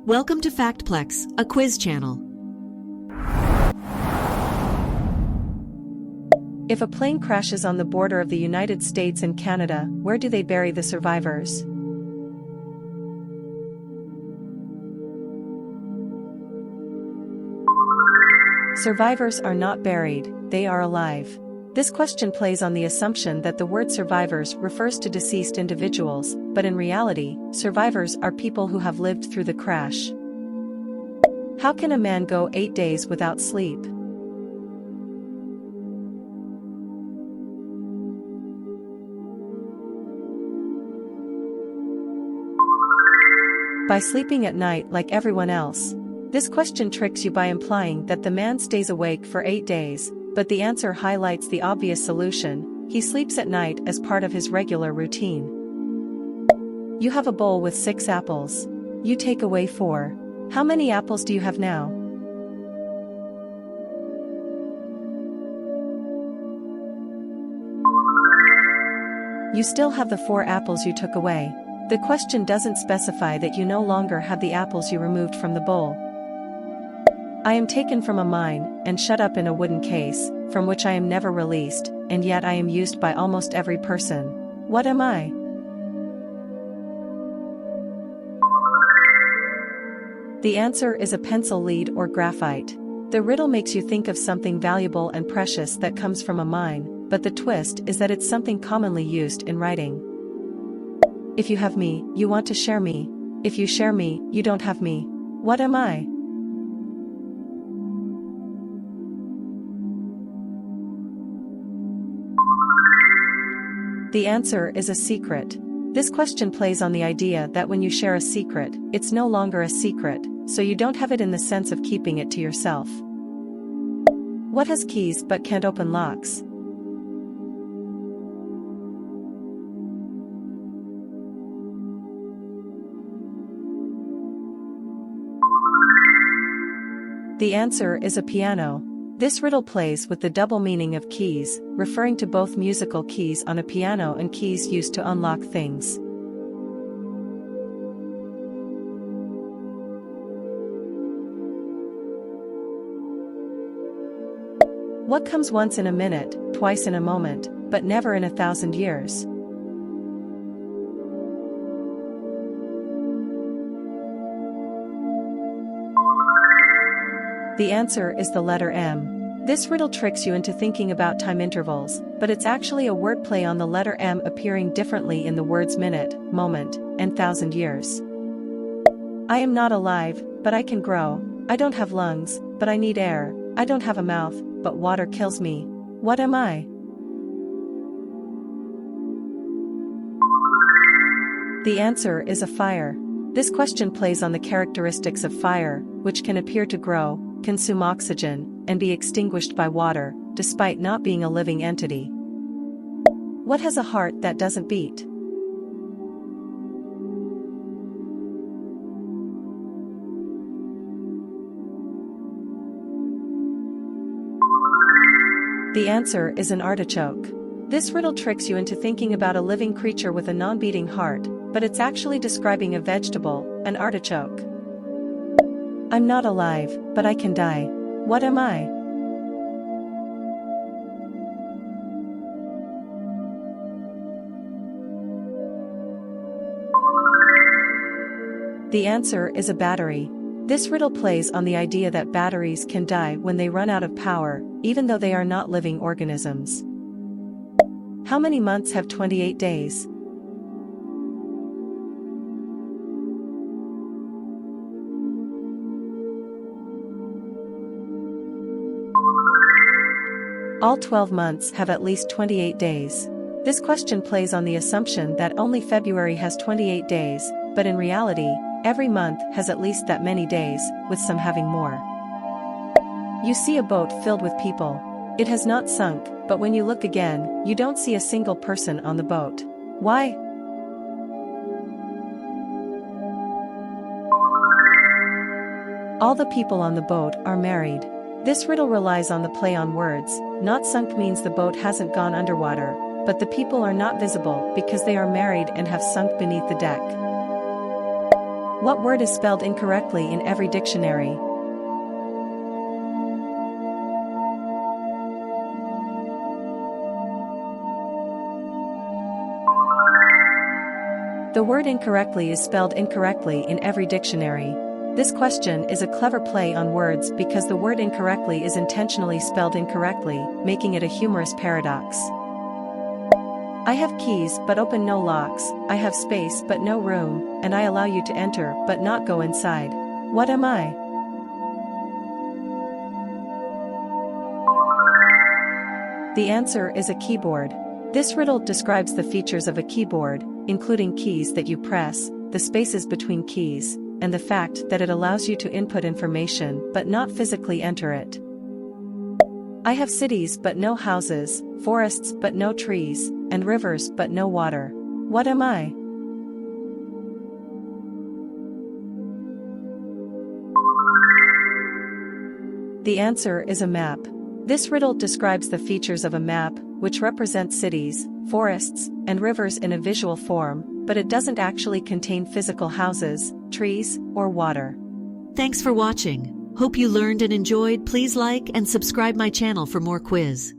Welcome to FactPlex, a quiz channel. If a plane crashes on the border of the United States and Canada, where do they bury the survivors? Survivors are not buried, they are alive. This question plays on the assumption that the word survivors refers to deceased individuals, but in reality, survivors are people who have lived through the crash. How can a man go 8 days without sleep? By sleeping at night like everyone else. This question tricks you by implying that the man stays awake for 8 days, but the answer highlights the obvious solution: he sleeps at night as part of his regular routine. You have a bowl with 6 apples. You take away 4. How many apples do you have now? You still have the 4 apples you took away. The question doesn't specify that you no longer have the apples you removed from the bowl. I am taken from a mine, and shut up in a wooden case, from which I am never released, and yet I am used by almost every person. What am I? The answer is a pencil lead or graphite. The riddle makes you think of something valuable and precious that comes from a mine, but the twist is that it's something commonly used in writing. If you have me, you want to share me. If you share me, you don't have me. What am I? The answer is a secret. This question plays on the idea that when you share a secret, it's no longer a secret, so you don't have it in the sense of keeping it to yourself. What has keys but can't open locks? The answer is a piano. This riddle plays with the double meaning of keys, referring to both musical keys on a piano and keys used to unlock things. What comes once in a minute, twice in a moment, but never in 1,000 years? The answer is the letter M. This riddle tricks you into thinking about time intervals, but it's actually a wordplay on the letter M appearing differently in the words minute, moment, and 1,000 years. I am not alive, but I can grow. I don't have lungs, but I need air. I don't have a mouth, but water kills me. What am I? The answer is a fire. This question plays on the characteristics of fire, which can appear to grow, consume oxygen, and be extinguished by water, despite not being a living entity. What has a heart that doesn't beat? The answer is an artichoke. This riddle tricks you into thinking about a living creature with a non-beating heart, but it's actually describing a vegetable, an artichoke. I'm not alive, but I can die. What am I? The answer is a battery. This riddle plays on the idea that batteries can die when they run out of power, even though they are not living organisms. How many months have 28 days? All 12 months have at least 28 days. This question plays on the assumption that only February has 28 days, but in reality, every month has at least that many days, with some having more. You see a boat filled with people. It has not sunk, but when you look again, you don't see a single person on the boat. Why? All the people on the boat are married. This riddle relies on the play on words. Not sunk means the boat hasn't gone underwater, but the people are not visible because they are married and have sunk beneath the deck. What word is spelled incorrectly in every dictionary? The word incorrectly is spelled incorrectly in every dictionary. This question is a clever play on words because the word incorrectly is intentionally spelled incorrectly, making it a humorous paradox. I have keys but open no locks, I have space but no room, and I allow you to enter but not go inside. What am I? The answer is a keyboard. This riddle describes the features of a keyboard, including keys that you press, the spaces between keys, and the fact that it allows you to input information but not physically enter it. I have cities but no houses, forests but no trees, and rivers but no water. What am I? The answer is a map. This riddle describes the features of a map, which represents cities, forests, and rivers in a visual form, but it doesn't actually contain physical houses, trees, or water. Thanks for watching. Hope you learned and enjoyed. Please like and subscribe my channel for more quiz.